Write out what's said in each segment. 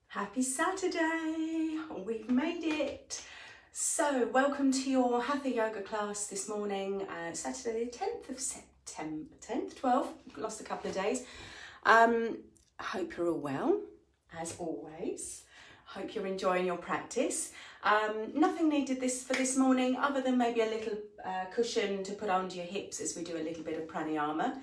Happy Saturday! We've made it! So, welcome to your Hatha yoga class this morning, Saturday the 10th of September, 10th, 12th, lost a couple of days. I hope you're all well, as always. Hope you're enjoying your practice. Nothing needed for this morning other than maybe a little cushion to put under your hips as we do a little bit of pranayama.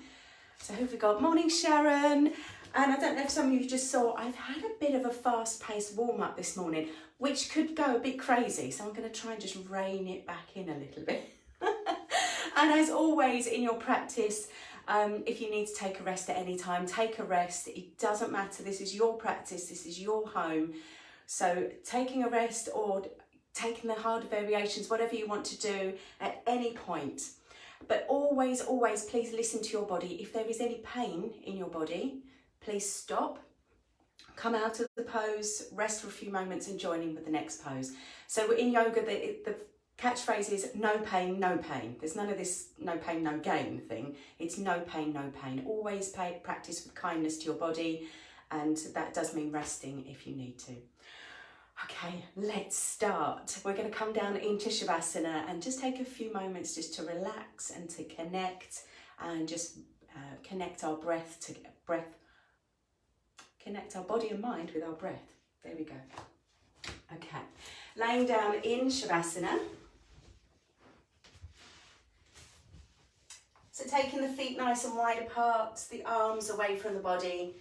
So who've we got? Morning, Sharon. And I don't know if some of you just saw, I've had a bit of a fast-paced warm-up this morning, which could go a bit crazy. So I'm going to try and just rein it back in a little bit. And as always in your practice, if you need to take a rest at any time, take a rest. It doesn't matter. This is your practice. This is your home. So taking a rest or taking the harder variations, whatever you want to do at any point. But always, always, please listen to your body. If there is any pain in your body, please stop, come out of the pose, rest for a few moments and join in with the next pose. So in yoga, the catchphrase is no pain, no pain. There's none of this no pain, no gain thing. It's no pain, no pain. Always practice with kindness to your body, and that does mean resting if you need to. Okay, let's start. We're going to come down into Shavasana and just take a few moments just to relax and to connect and just connect our connect our body and mind with our breath. There we go. Okay, laying down in Shavasana. So taking the feet nice and wide apart, the arms away from the body,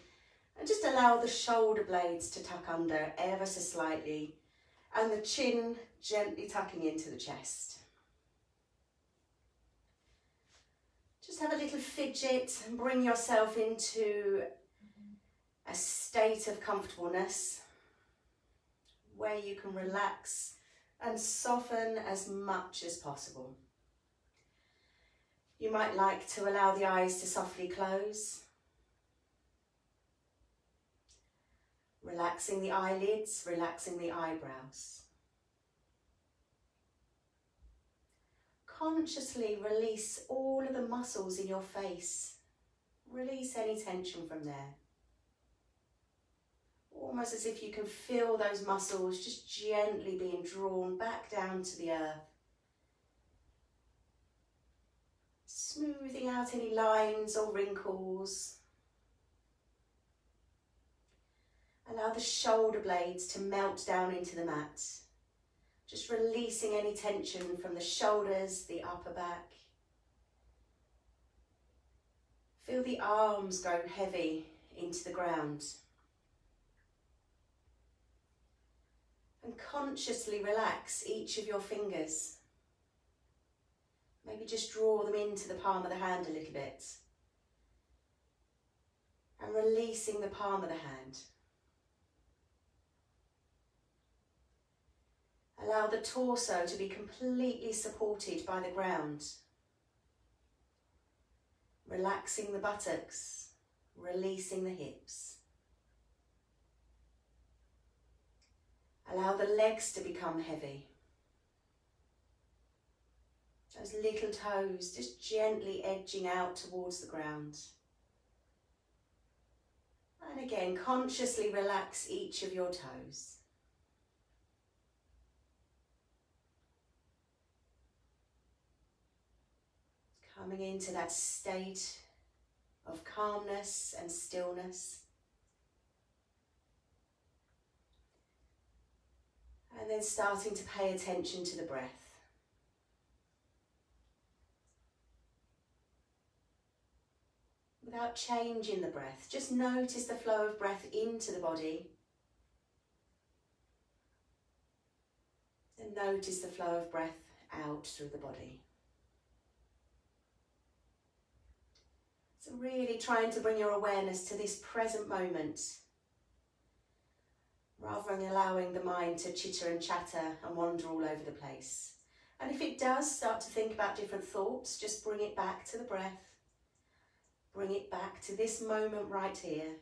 and just allow the shoulder blades to tuck under ever so slightly, and the chin gently tucking into the chest. Just have a little fidget and bring yourself into a state of comfortableness where you can relax and soften as much as possible. You might like to allow the eyes to softly close, relaxing the eyelids, relaxing the eyebrows. Consciously release all of the muscles in your face. Release any tension from there. Almost as if you can feel those muscles just gently being drawn back down to the earth. Smoothing out any lines or wrinkles. Allow the shoulder blades to melt down into the mat. Just releasing any tension from the shoulders, the upper back. Feel the arms go heavy into the ground. And consciously relax each of your fingers. Maybe just draw them into the palm of the hand a little bit. And releasing the palm of the hand. Allow the torso to be completely supported by the ground. Relaxing the buttocks, releasing the hips. Allow the legs to become heavy. Those little toes just gently edging out towards the ground. And again, consciously relax each of your toes. Coming into that state of calmness and stillness. And then starting to pay attention to the breath. Without changing the breath, just notice the flow of breath into the body. And notice the flow of breath out through the body. So really trying to bring your awareness to this present moment, rather than allowing the mind to chitter and chatter and wander all over the place. And if it does start to think about different thoughts, just bring it back to the breath. Bring it back to this moment right here.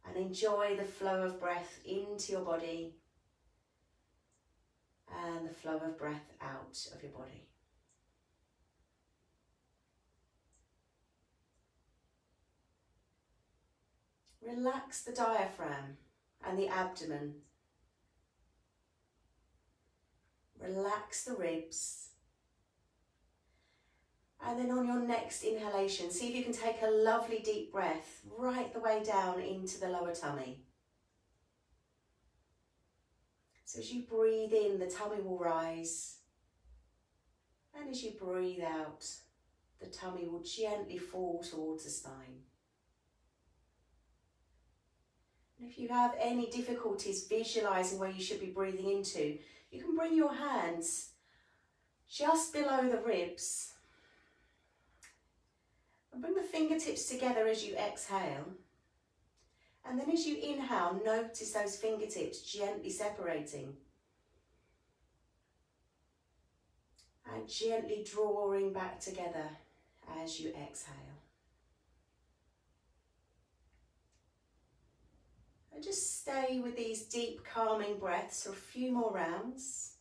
And enjoy the flow of breath into your body and the flow of breath out of your body. Relax the diaphragm. and the abdomen. Relax the ribs. And then on your next inhalation, see if you can take a lovely deep breath right the way down into the lower tummy. So as you breathe in, the tummy will rise. And as you breathe out, the tummy will gently fall towards the spine. And if you have any difficulties visualising where you should be breathing into, you can bring your hands just below the ribs and bring the fingertips together as you exhale. And then as you inhale, notice those fingertips gently separating and gently drawing back together as you exhale. And just stay with these deep calming breaths for a few more rounds.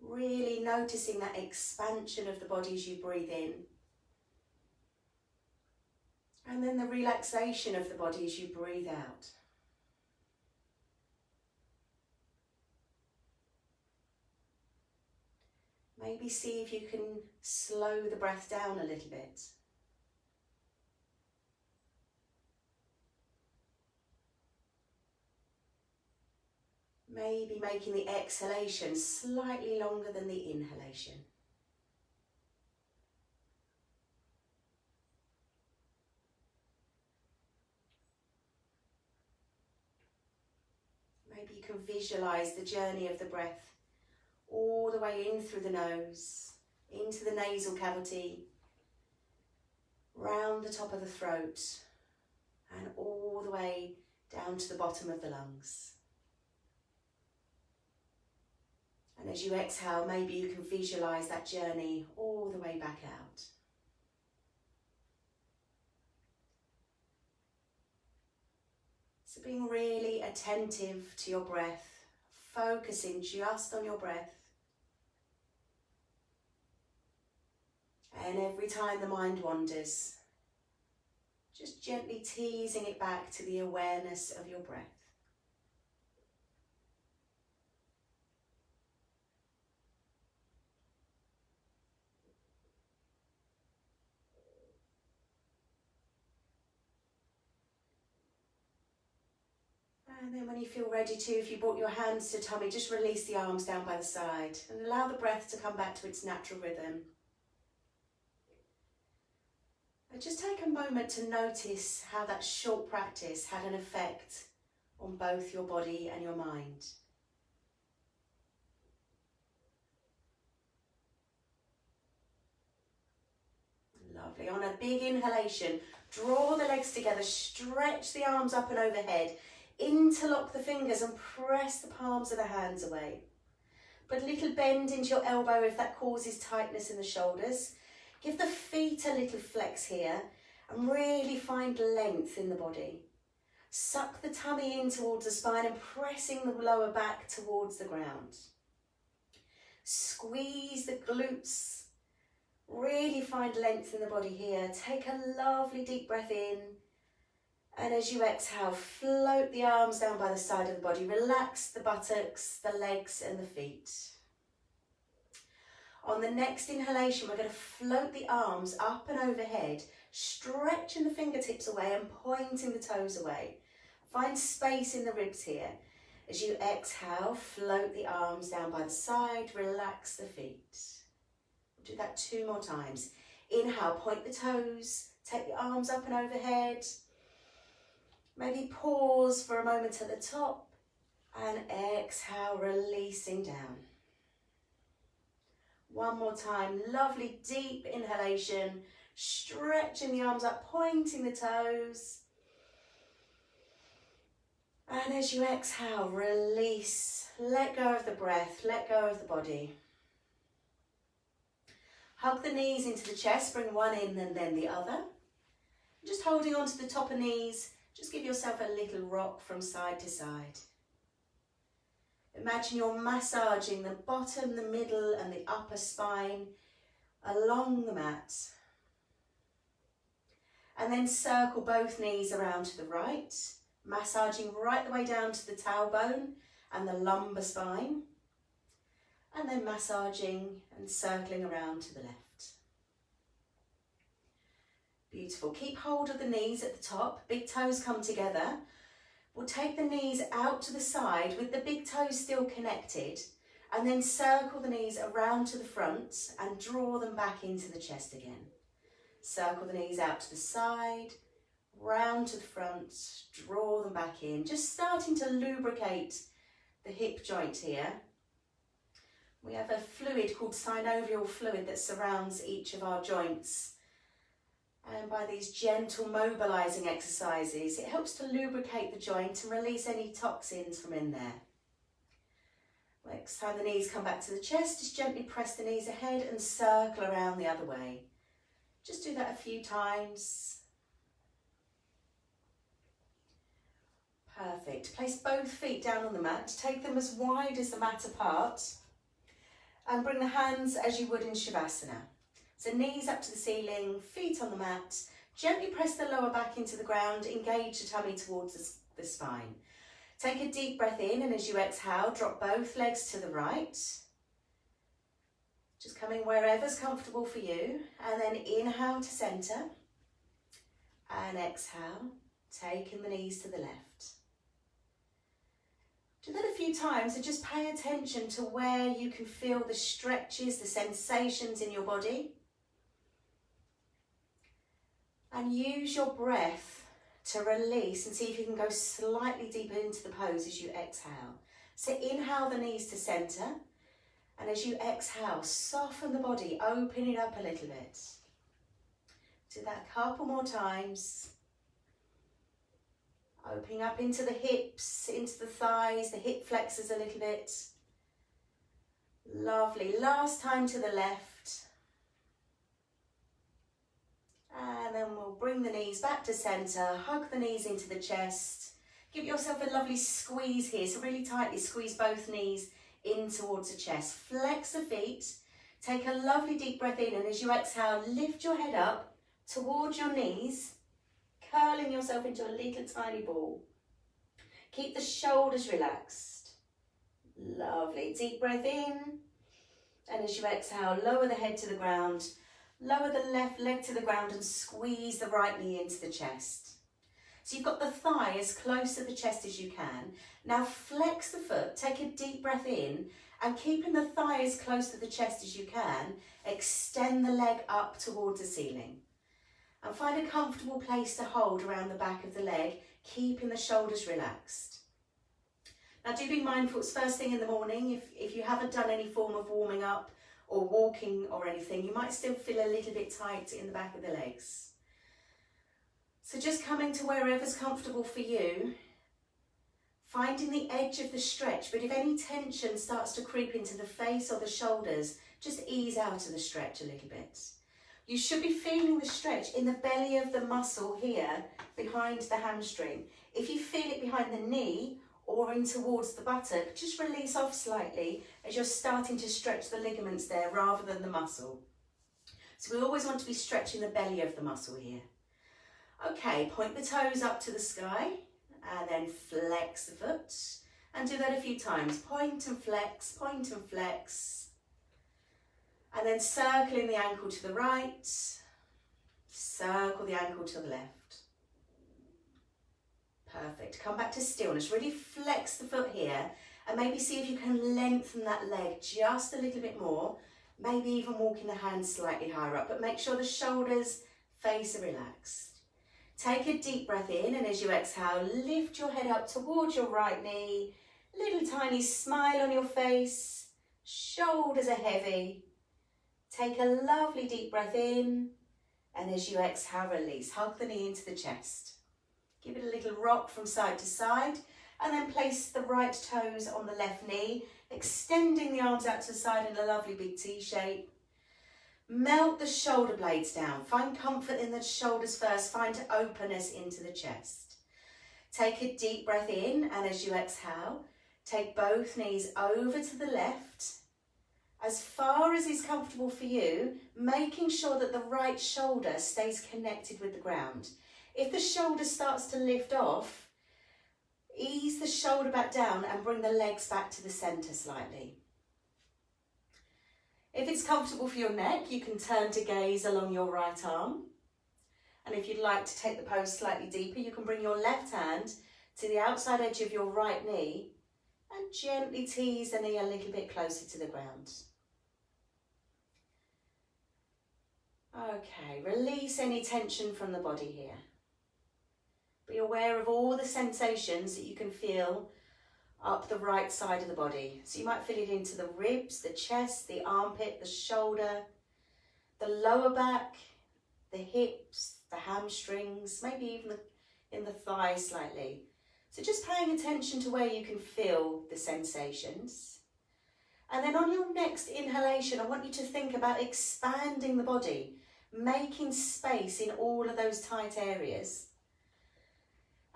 Really noticing that expansion of the body as you breathe in. And then the relaxation of the body as you breathe out. Maybe see if you can slow the breath down a little bit. Maybe making the exhalation slightly longer than the inhalation. Maybe you can visualise the journey of the breath all the way in through the nose, into the nasal cavity, round the top of the throat, and all the way down to the bottom of the lungs. And as you exhale, maybe you can visualise that journey all the way back out. So being really attentive to your breath, focusing just on your breath. And every time the mind wanders, just gently teasing it back to the awareness of your breath. And then when you feel ready to, if you brought your hands to tummy, just release the arms down by the side and allow the breath to come back to its natural rhythm. And just take a moment to notice how that short practice had an effect on both your body and your mind. Lovely. On a big inhalation, draw the legs together, stretch the arms up and overhead, interlock the fingers and press the palms of the hands away. Put a little bend into your elbow if that causes tightness in the shoulders. Give the feet a little flex here and really find length in the body. Suck the tummy in towards the spine and pressing the lower back towards the ground. Squeeze the glutes. Really find length in the body here. Take a lovely deep breath in. And as you exhale, float the arms down by the side of the body. Relax the buttocks, the legs and the feet. On the next inhalation, we're going to float the arms up and overhead, stretching the fingertips away and pointing the toes away. Find space in the ribs here. As you exhale, float the arms down by the side, relax the feet. We'll do that 2 more times. Inhale, point the toes, take the arms up and overhead. Maybe pause for a moment at the top and exhale, releasing down. 1 more time, lovely deep inhalation, stretching the arms up, pointing the toes. And as you exhale, release, let go of the breath, let go of the body. Hug the knees into the chest, bring one in and then the other. Just holding on to the top of knees, just give yourself a little rock from side to side. Imagine you're massaging the bottom, the middle and the upper spine along the mat. And then circle both knees around to the right massaging right the way down to the tailbone and the lumbar spine, and then massaging and circling around to the left. Beautiful. Keep hold of the knees at the top, big toes come together. We'll take the knees out to the side with the big toes still connected, and then circle the knees around to the front and draw them back into the chest again. Circle the knees out to the side, round to the front, draw them back in, just starting to lubricate the hip joint here. We have a fluid called synovial fluid that surrounds each of our joints. And by these gentle mobilising exercises, it helps to lubricate the joint and release any toxins from in there. Next time the knees come back to the chest, just gently press the knees ahead and circle around the other way. Just do that a few times. Perfect. Place both feet down on the mat. Take them as wide as the mat apart. And bring the hands as you would in Shavasana. So knees up to the ceiling, feet on the mat. Gently press the lower back into the ground. Engage the tummy towards the spine. Take a deep breath in, and as you exhale, drop both legs to the right. Just coming wherever's comfortable for you. And then inhale to centre. And exhale, taking the knees to the left. Do that a few times and just pay attention to where you can feel the stretches, the sensations in your body. And use your breath to release and see if you can go slightly deeper into the pose as you exhale. So inhale the knees to centre, and as you exhale, soften the body, open it up a little bit. Do that a couple more times. Opening up into the hips, into the thighs, the hip flexors a little bit. Lovely. Last time to the left. And then we'll bring the knees back to centre, hug the knees into the chest. Give yourself a lovely squeeze here, so really tightly squeeze both knees in towards the chest. Flex the feet, take a lovely deep breath in, and as you exhale, lift your head up towards your knees, curling yourself into a little tiny ball. Keep the shoulders relaxed. Lovely. Deep breath in, and as you exhale, lower the head to the ground. Lower the left leg to the ground and squeeze the right knee into the chest. So you've got the thigh as close to the chest as you can. Now flex the foot, take a deep breath in, and keeping the thigh as close to the chest as you can, extend the leg up towards the ceiling. And find a comfortable place to hold around the back of the leg, keeping the shoulders relaxed. Now do be mindful, it's first thing in the morning. If you haven't done any form of warming up, or walking or anything, you might still feel a little bit tight in the back of the legs. So just coming to wherever's comfortable for you, finding the edge of the stretch, but if any tension starts to creep into the face or the shoulders, just ease out of the stretch a little bit. You should be feeling the stretch in the belly of the muscle here, behind the hamstring. If you feel it behind the knee, or in towards the buttock, just release off slightly as you're starting to stretch the ligaments there rather than the muscle. So we always want to be stretching the belly of the muscle here. Okay, point the toes up to the sky and then flex the foot, and do that a few times. Point and flex, and then circling the ankle to the right, circle the ankle to the left. Perfect. Come back to stillness. Really flex the foot here, and maybe see if you can lengthen that leg just a little bit more. Maybe even walking the hands slightly higher up, but make sure the shoulders, face are relaxed. Take a deep breath in, and as you exhale, lift your head up towards your right knee. Little tiny smile on your face. Shoulders are heavy. Take a lovely deep breath in, and as you exhale, release. Hug the knee into the chest. Give it a little rock from side to side, and then place the right toes on the left knee, extending the arms out to the side in a lovely big T shape. Melt the shoulder blades down. Find comfort in the shoulders first. Find openness into the chest. Take a deep breath in, and as you exhale, take both knees over to the left, as far as is comfortable for you, making sure that the right shoulder stays connected with the ground. If the shoulder starts to lift off, Ease the shoulder back down and bring the legs back to the centre slightly. If it's comfortable for your neck, you can turn to gaze along your right arm. And if you'd like to take the pose slightly deeper, you can bring your left hand to the outside edge of your right knee and gently tease the knee a little bit closer to the ground. Okay, release any tension from the body here. Be aware of all the sensations that you can feel up the right side of the body. So you might feel it into the ribs, the chest, the armpit, the shoulder, the lower back, the hips, the hamstrings, maybe even in the thigh slightly. So just paying attention to where you can feel the sensations. And then on your next inhalation, I want you to think about expanding the body, making space in all of those tight areas.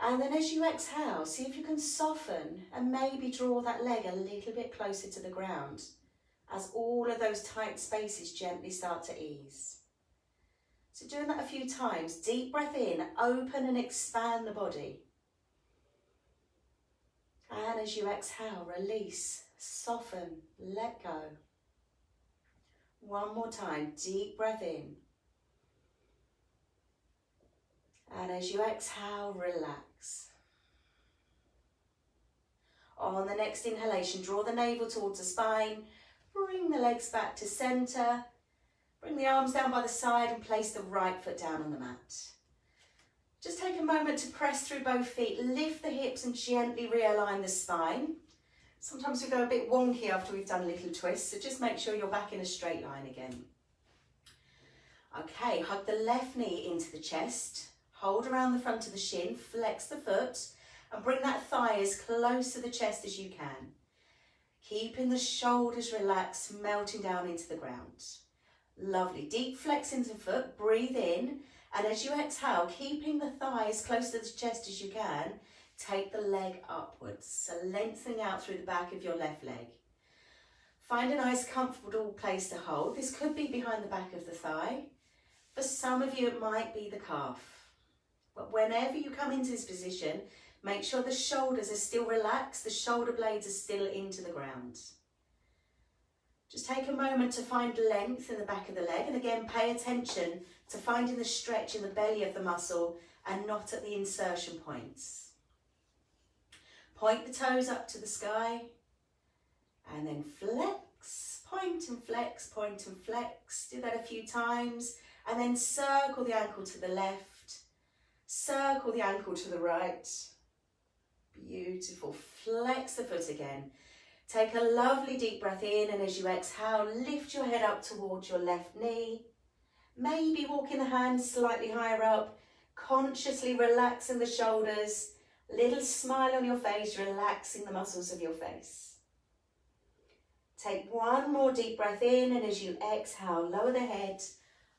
And then as you exhale, see if you can soften and maybe draw that leg a little bit closer to the ground as all of those tight spaces gently start to ease. So doing that a few times, deep breath in, open and expand the body. And as you exhale, release, soften, let go. One more time, deep breath in. And as you exhale, relax. On the next inhalation, draw the navel towards the spine, bring the legs back to centre, bring the arms down by the side and place the right foot down on the mat. Just take a moment to press through both feet, lift the hips and gently realign the spine. Sometimes we go a bit wonky after we've done a little twist, so just make sure you're back in a straight line again. Okay, hug the left knee into the chest. Hold around the front of the shin, flex the foot and bring that thigh as close to the chest as you can. Keeping the shoulders relaxed, melting down into the ground. Lovely. Deep flex into the foot, breathe in, and as you exhale, keeping the thigh as close to the chest as you can, take the leg upwards, so lengthening out through the back of your left leg. Find a nice comfortable place to hold. This could be behind the back of the thigh. For some of you, it might be the calf. But whenever you come into this position, make sure the shoulders are still relaxed, the shoulder blades are still into the ground. Just take a moment to find length in the back of the leg, and again pay attention to finding the stretch in the belly of the muscle and not at the insertion points. Point the toes up to the sky and then flex, point and flex, point and flex. Do that a few times and then circle the ankle to the left. Circle the ankle to the right. Beautiful. Flex the foot again. Take a lovely deep breath in, and as you exhale, lift your head up towards your left knee. Maybe walking the hands slightly higher up, consciously relaxing the shoulders. Little smile on your face, relaxing the muscles of your face. Take one more deep breath in, and as you exhale, lower the head,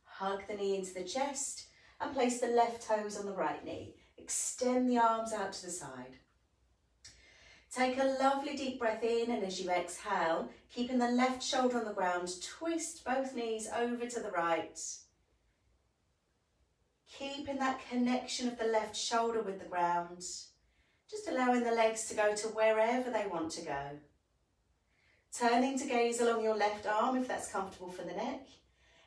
hug the knee into the chest, and place the left toes on the right knee. Extend the arms out to the side. Take a lovely deep breath in, and as you exhale, keeping the left shoulder on the ground, twist both knees over to the right. Keeping that connection of the left shoulder with the ground. Just allowing the legs to go to wherever they want to go. Turning to gaze along your left arm if that's comfortable for the neck.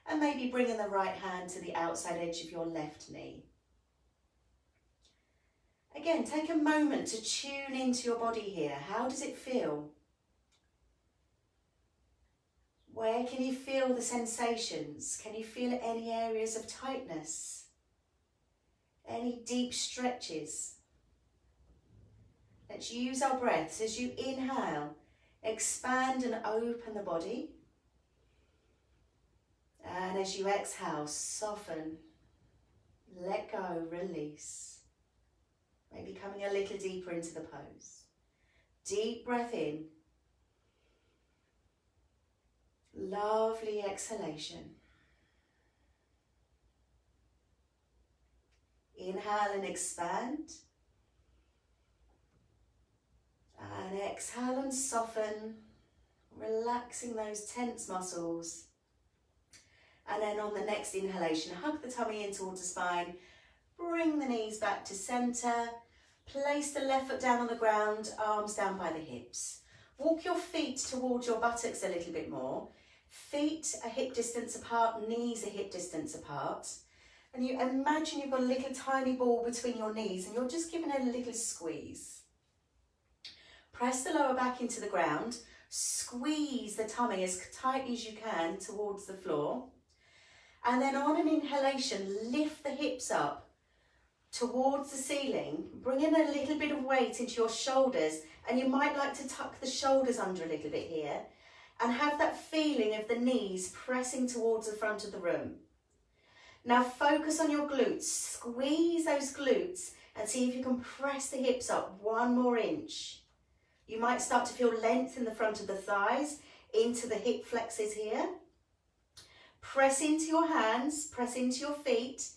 And maybe bringing the right hand to the outside edge of your left knee. Again, take a moment to tune into your body here. How does it feel? Where can you feel the sensations? Can you feel any areas of tightness? Any deep stretches? Let's use our breaths. As you inhale, expand and open the body. And as you exhale, soften, let go, release. Maybe coming a little deeper into the pose. Deep breath in. Lovely exhalation. Inhale and expand. And exhale and soften, relaxing those tense muscles. And then on the next inhalation, hug the tummy in towards the spine. Bring the knees back to centre. Place the left foot down on the ground, arms down by the hips. Walk your feet towards your buttocks a little bit more. Feet a hip distance apart, knees a hip distance apart. And you imagine you've got a little tiny ball between your knees and you're just giving it a little squeeze. Press the lower back into the ground. Squeeze the tummy as tightly as you can towards the floor. And then on an inhalation, lift the hips up towards the ceiling. Bring in a little bit of weight into your shoulders, and you might like to tuck the shoulders under a little bit here and have that feeling of the knees pressing towards the front of the room. Now focus on your glutes. Squeeze those glutes and see if you can press the hips up 1 more inch. You might start to feel length in the front of the thighs, into the hip flexes here. Press into your hands, press into your feet,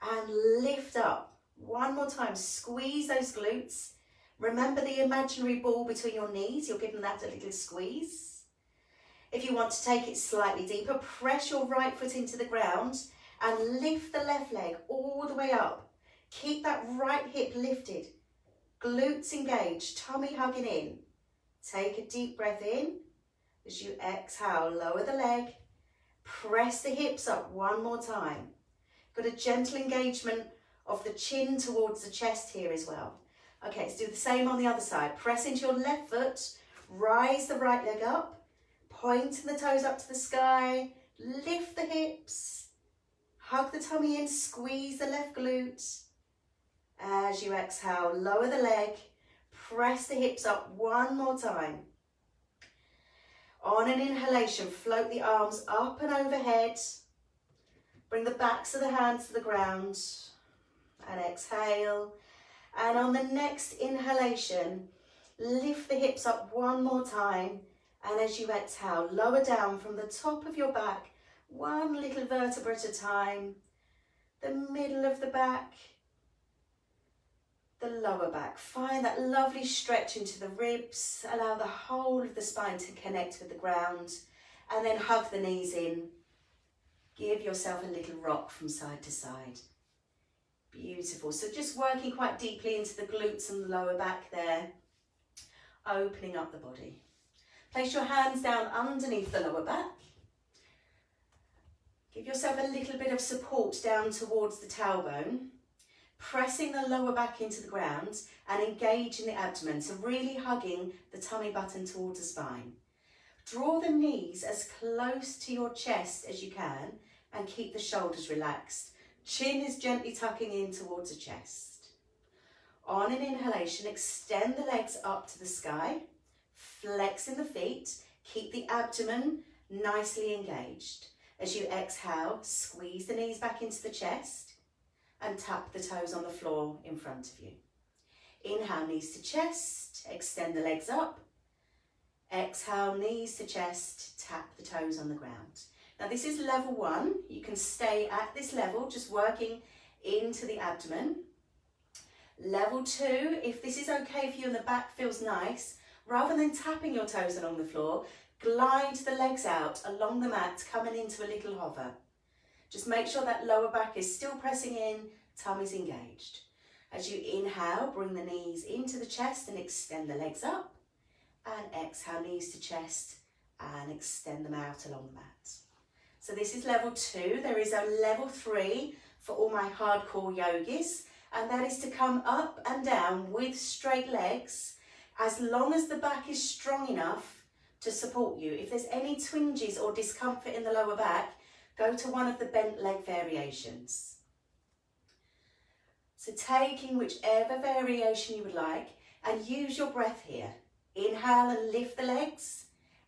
and lift up. 1 more time, squeeze those glutes. Remember the imaginary ball between your knees, you're giving that a little squeeze. If you want to take it slightly deeper, press your right foot into the ground and lift the left leg all the way up. Keep that right hip lifted, glutes engaged, tummy hugging in. Take a deep breath in. As you exhale, lower the leg, press the hips up 1 more time. Got a gentle engagement of the chin towards the chest here as well. Okay, let's do the same on the other side. Press into your left foot, rise the right leg up, pointing the toes up to the sky, lift the hips, hug the tummy in, squeeze the left glute. As you exhale, lower the leg, press the hips up 1 more time. On an inhalation, float the arms up and overhead. Bring the backs of the hands to the ground and exhale. And on the next inhalation, lift the hips up 1 more time. And as you exhale, lower down from the top of your back, 1 little vertebra at a time. The middle of the back, the lower back. Find that lovely stretch into the ribs. Allow the whole of the spine to connect with the ground. And then hug the knees in. Give yourself a little rock from side to side. Beautiful. So just working quite deeply into the glutes and the lower back there. Opening up the body. Place your hands down underneath the lower back. Give yourself a little bit of support down towards the tailbone. Pressing the lower back into the ground and engaging the abdomen. So really hugging the tummy button towards the spine. Draw the knees as close to your chest as you can and keep the shoulders relaxed. Chin is gently tucking in towards the chest. On an inhalation, extend the legs up to the sky, flexing the feet, keep the abdomen nicely engaged. As you exhale, squeeze the knees back into the chest and tap the toes on the floor in front of you. Inhale, knees to chest, extend the legs up. Exhale, knees to chest, tap the toes on the ground. Now this is level 1. You can stay at this level, just working into the abdomen. Level 2, if this is okay for you and the back feels nice, rather than tapping your toes along the floor, glide the legs out along the mat, coming into a little hover. Just make sure that lower back is still pressing in, tummy's engaged. As you inhale, bring the knees into the chest and extend the legs up. And exhale, knees to chest and extend them out along the mat. So this is level 2. There is a level 3 for all my hardcore yogis, and that is to come up and down with straight legs as long as the back is strong enough to support you. If there's any twinges or discomfort in the lower back, go to one of the bent leg variations. So taking whichever variation you would like and use your breath here. Inhale and lift the legs,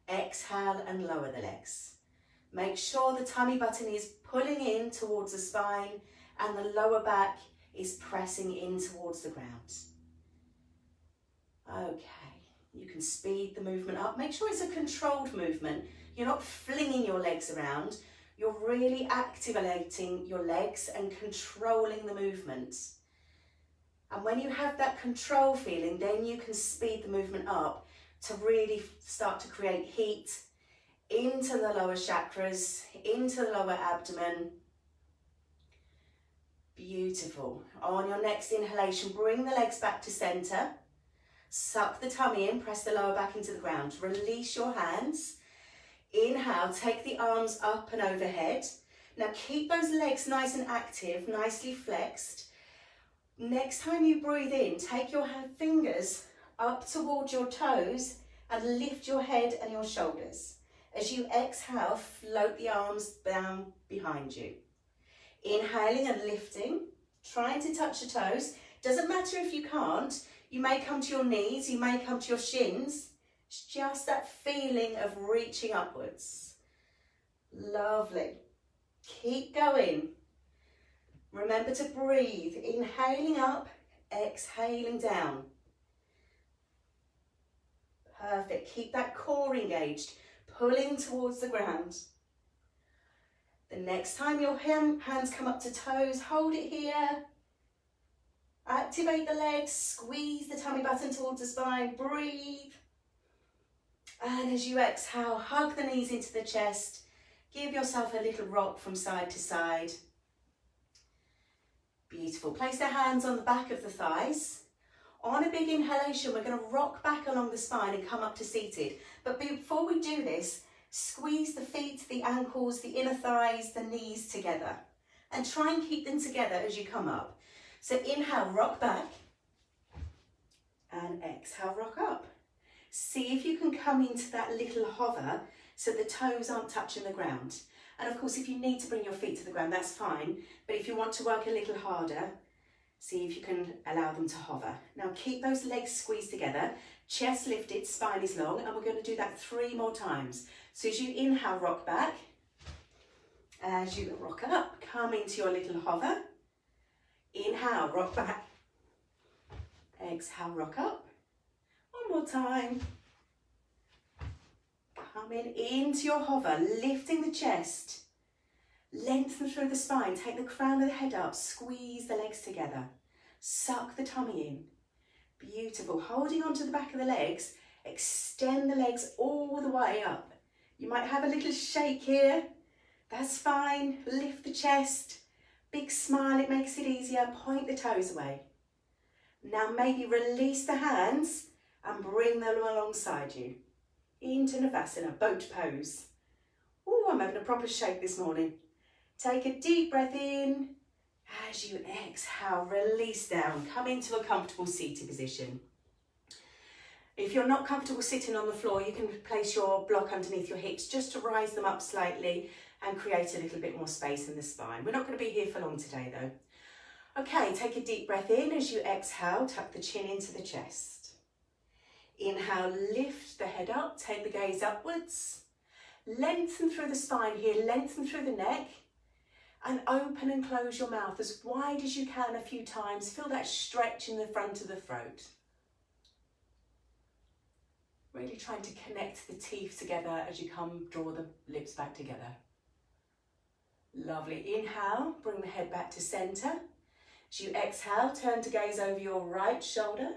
exhale and lower the legs. Make sure the tummy button is pulling in towards the spine and the lower back is pressing in towards the ground. Okay, you can speed the movement up. Make sure it's a controlled movement. You're not flinging your legs around. You're really activating your legs and controlling the movement. And when you have that control feeling, then you can speed the movement up to really start to create heat into the lower chakras, into the lower abdomen. Beautiful. On your next inhalation, bring the legs back to center. Suck the tummy in, press the lower back into the ground. Release your hands. Inhale, take the arms up and overhead. Now keep those legs nice and active, nicely flexed. Next time you breathe in, take your fingers up towards your toes and lift your head and your shoulders. As you exhale, float the arms down behind you. Inhaling and lifting, trying to touch the toes. Doesn't matter if you can't. You may come to your knees, you may come to your shins. It's just that feeling of reaching upwards. Lovely. Keep going. Remember to breathe. Inhaling up, exhaling down. Perfect. Keep that core engaged, pulling towards the ground. The next time your hands come up to toes, hold it here. Activate the legs, squeeze the tummy button towards the spine, breathe. And as you exhale, hug the knees into the chest. Give yourself a little rock from side to side. Beautiful. Place the hands on the back of the thighs. On a big inhalation, we're going to rock back along the spine and come up to seated. But before we do this, squeeze the feet, the ankles, the inner thighs, the knees together. And try and keep them together as you come up. So inhale, rock back. And exhale, rock up. See if you can come into that little hover so the toes aren't touching the ground. And of course, if you need to bring your feet to the ground, that's fine. But if you want to work a little harder, see if you can allow them to hover. Now keep those legs squeezed together, chest lifted, spine is long, and we're going to do that 3 more times. So as you inhale, rock back. As you rock up, come into your little hover. Inhale, rock back. Exhale, rock up. One more time. Coming into your hover, lifting the chest. Lengthen through the spine, take the crown of the head up, squeeze the legs together. Suck the tummy in. Beautiful. Holding onto the back of the legs, extend the legs all the way up. You might have a little shake here. That's fine. Lift the chest. Big smile, it makes it easier. Point the toes away. Now maybe release the hands and bring them alongside you. Into Navasana, boat pose. Oh, I'm having a proper shake this morning. Take a deep breath in. As you exhale, release down. Come into a comfortable seated position. If you're not comfortable sitting on the floor, you can place your block underneath your hips just to rise them up slightly and create a little bit more space in the spine. We're not going to be here for long today though. Okay, take a deep breath in. As you exhale, tuck the chin into the chest. Inhale, lift the head up, take the gaze upwards. Lengthen through the spine here, lengthen through the neck. And open and close your mouth as wide as you can a few times. Feel that stretch in the front of the throat. Really trying to connect the teeth together as you draw the lips back together. Lovely. Inhale, bring the head back to center. As you exhale, turn to gaze over your right shoulder.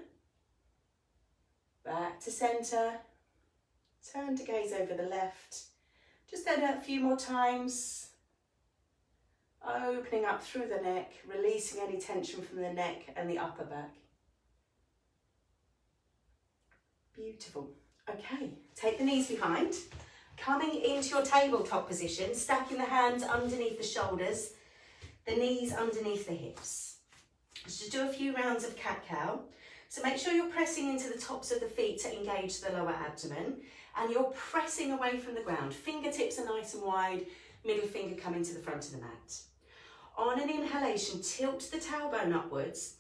Back to center. Turn to gaze over the left. Just do that a few more times. Opening up through the neck, releasing any tension from the neck and the upper back. Beautiful. Okay, take the knees behind. Coming into your tabletop position, stacking the hands underneath the shoulders, the knees underneath the hips. Just do a few rounds of cat-cow. So make sure you're pressing into the tops of the feet to engage the lower abdomen, and you're pressing away from the ground. Fingertips are nice and wide, middle finger coming to the front of the mat. On an inhalation, tilt the tailbone upwards.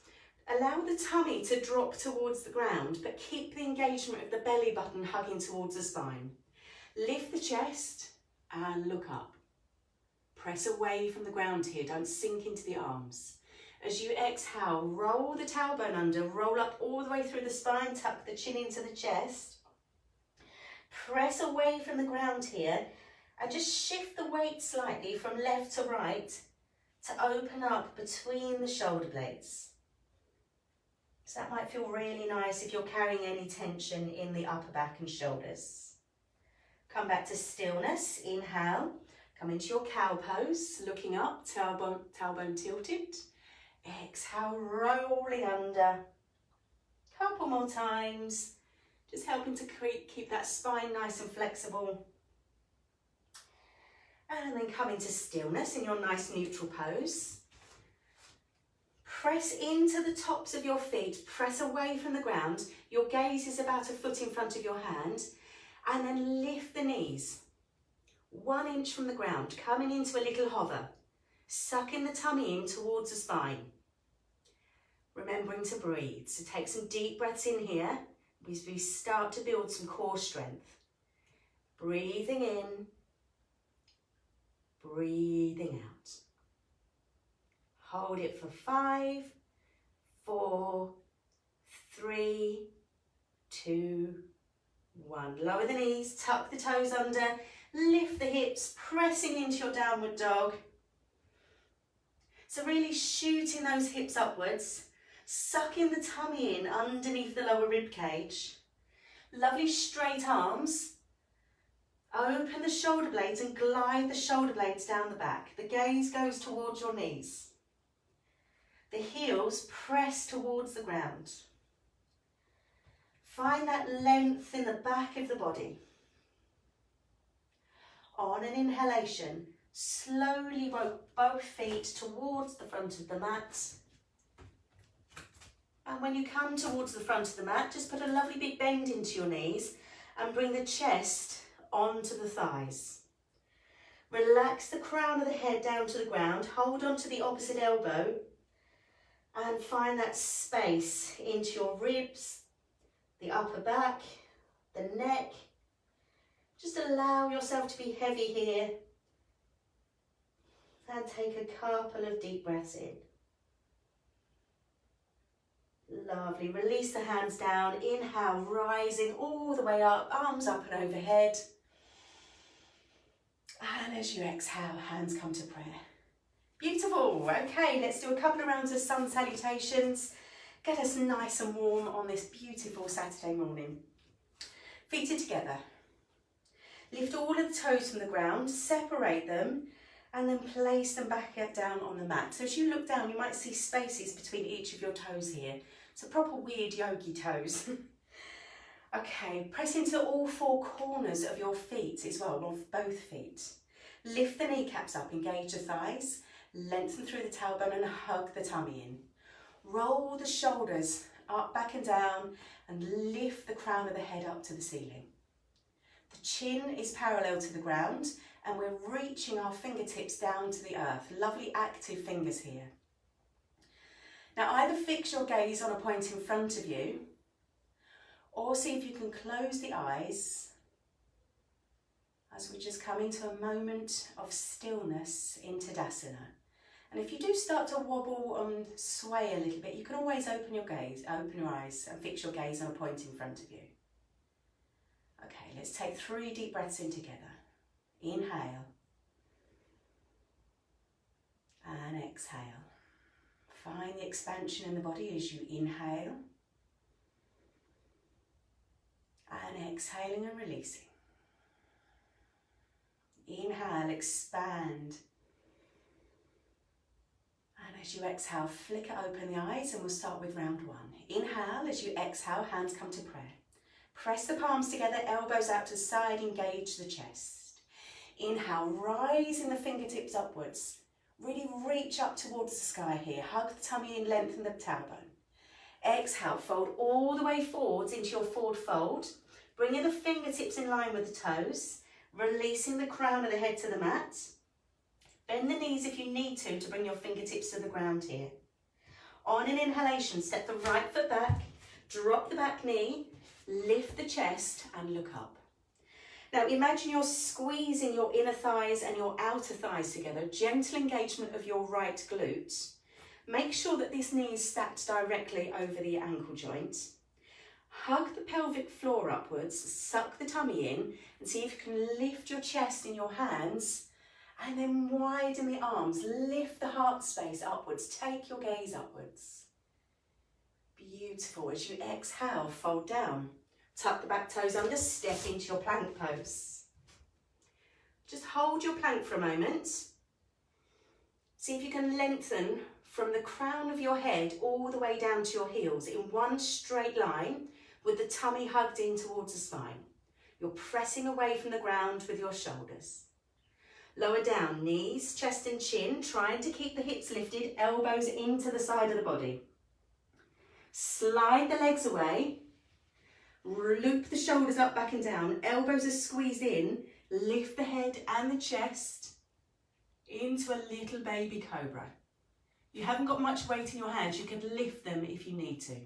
Allow the tummy to drop towards the ground, but keep the engagement of the belly button hugging towards the spine. Lift the chest and look up. Press away from the ground here, don't sink into the arms. As you exhale, roll the tailbone under, roll up all the way through the spine, tuck the chin into the chest. Press away from the ground here and just shift the weight slightly from left to right to open up between the shoulder blades. So that might feel really nice if you're carrying any tension in the upper back and shoulders. Come back to stillness. Inhale, come into your cow pose, looking up, tailbone tilted. Exhale, rolling under. Couple more times, just helping to keep that spine nice and flexible. And then come into stillness in your nice neutral pose. Press into the tops of your feet, press away from the ground. Your gaze is about a foot in front of your hand. And then lift the knees, 1 inch from the ground, coming into a little hover. Sucking the tummy in towards the spine. Remembering to breathe. So take some deep breaths in here as we start to build some core strength. Breathing in, breathing out. Hold it for 5, 4, 3, 2, 1. Lower the knees, tuck the toes under, lift the hips, pressing into your downward dog. So really shooting those hips upwards, sucking the tummy in underneath the lower rib cage. Lovely straight arms. Open the shoulder blades and glide the shoulder blades down the back. The gaze goes towards your knees. The heels press towards the ground. Find that length in the back of the body. On an inhalation, slowly roll both feet towards the front of the mat. And when you come towards the front of the mat, just put a lovely big bend into your knees and bring the chest onto the thighs. Relax the crown of the head down to the ground, hold on to the opposite elbow and find that space into your ribs, the upper back, the neck. Just allow yourself to be heavy here and take a couple of deep breaths in. Lovely, release the hands down, inhale, rising all the way up, arms up and overhead. And as you exhale, hands come to prayer. Beautiful, okay, let's do a couple of rounds of sun salutations. Get us nice and warm on this beautiful Saturday morning. Feet are together. Lift all of the toes from the ground, separate them, and then place them back down on the mat. So as you look down, you might see spaces between each of your toes here. So proper weird yogi toes. Okay, press into all 4 corners of your feet as well, of both feet. Lift the kneecaps up, engage the thighs, lengthen through the tailbone and hug the tummy in. Roll the shoulders up, back and down, and lift the crown of the head up to the ceiling. The chin is parallel to the ground and we're reaching our fingertips down to the earth. Lovely active fingers here. Now either fix your gaze on a point in front of you or see if you can close the eyes as we just come into a moment of stillness in Tadasana. And if you do start to wobble and sway a little bit, you can always open your eyes and fix your gaze on a point in front of you. Okay, let's take 3 deep breaths in together. Inhale and exhale. Find the expansion in the body as you inhale and exhaling and releasing. Inhale, expand. And as you exhale, flicker open the eyes and we'll start with round 1. Inhale, as you exhale, hands come to prayer. Press the palms together, elbows out to the side, engage the chest. Inhale, rising the fingertips upwards. Really reach up towards the sky here. Hug the tummy in, lengthen the tailbone. Exhale, fold all the way forwards into your forward fold. Bringing the fingertips in line with the toes. Releasing the crown of the head to the mat. Bend the knees if you need to bring your fingertips to the ground here. On an inhalation, step the right foot back, drop the back knee, lift the chest and look up. Now imagine you're squeezing your inner thighs and your outer thighs together, gentle engagement of your right glute. Make sure that this knee is stacked directly over the ankle joint. Hug the pelvic floor upwards, suck the tummy in and see if you can lift your chest in your hands and then widen the arms, lift the heart space upwards, take your gaze upwards. Beautiful. As you exhale, fold down. Tuck the back toes under, step into your plank pose. Just hold your plank for a moment. See if you can lengthen from the crown of your head all the way down to your heels in one straight line with the tummy hugged in towards the spine. You're pressing away from the ground with your shoulders. Lower down, knees, chest and chin, trying to keep the hips lifted, elbows into the side of the body. Slide the legs away, loop the shoulders up, back and down, elbows are squeezed in, lift the head and the chest into a little baby cobra. You haven't got much weight in your hands, you can lift them if you need to.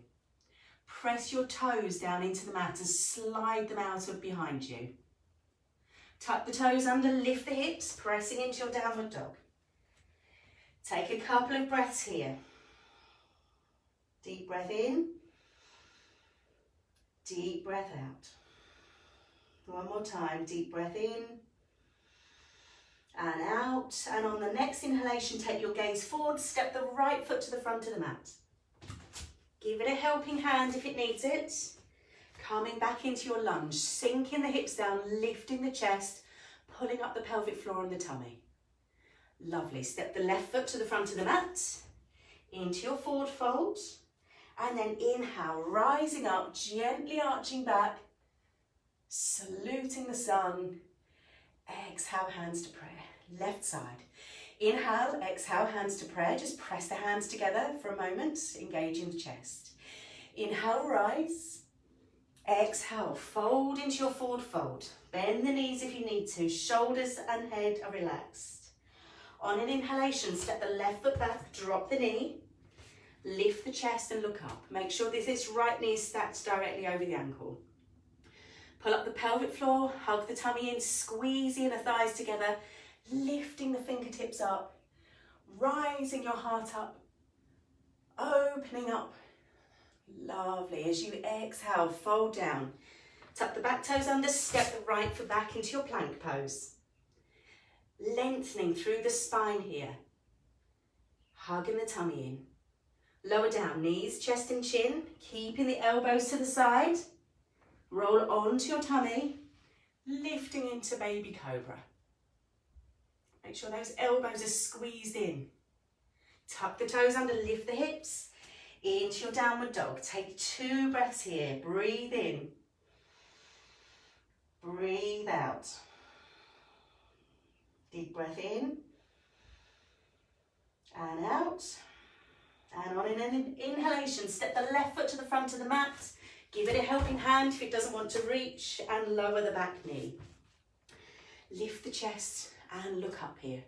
Press your toes down into the mat and slide them out of behind you. Tuck the toes under, lift the hips, pressing into your downward dog. Take a couple of breaths here. Deep breath in, deep breath out. One more time, deep breath in and out. And on the next inhalation, take your gaze forward, step the right foot to the front of the mat. Give it a helping hand if it needs it. Coming back into your lunge, sinking the hips down, lifting the chest, pulling up the pelvic floor and the tummy. Lovely. Step the left foot to the front of the mat, into your forward fold, and then inhale, rising up, gently arching back, saluting the sun. Exhale, hands to prayer. Left side. Inhale, exhale, hands to prayer. Just press the hands together for a moment, engaging the chest. Inhale, rise. Exhale, fold into your forward fold. Bend the knees if you need to. Shoulders and head are relaxed. On an inhalation, step the left foot back, drop the knee, lift the chest and look up. Make sure this right knee stacked directly over the ankle. Pull up the pelvic floor, hug the tummy in, squeeze the inner thighs together, lifting the fingertips up, rising your heart up, opening up. Lovely. As you exhale, fold down. Tuck the back toes under, step the right foot back into your plank pose. Lengthening through the spine here. Hugging the tummy in. Lower down, knees, chest and chin, keeping the elbows to the side. Roll onto your tummy, lifting into baby cobra. Make sure those elbows are squeezed in. Tuck the toes under, lift the hips into your downward dog. Take 2 breaths here. Breathe in. Breathe out. Deep breath in and out. And on an inhalation, step the left foot to the front of the mat. Give it a helping hand if it doesn't want to reach, and lower the back knee. Lift the chest and look up here.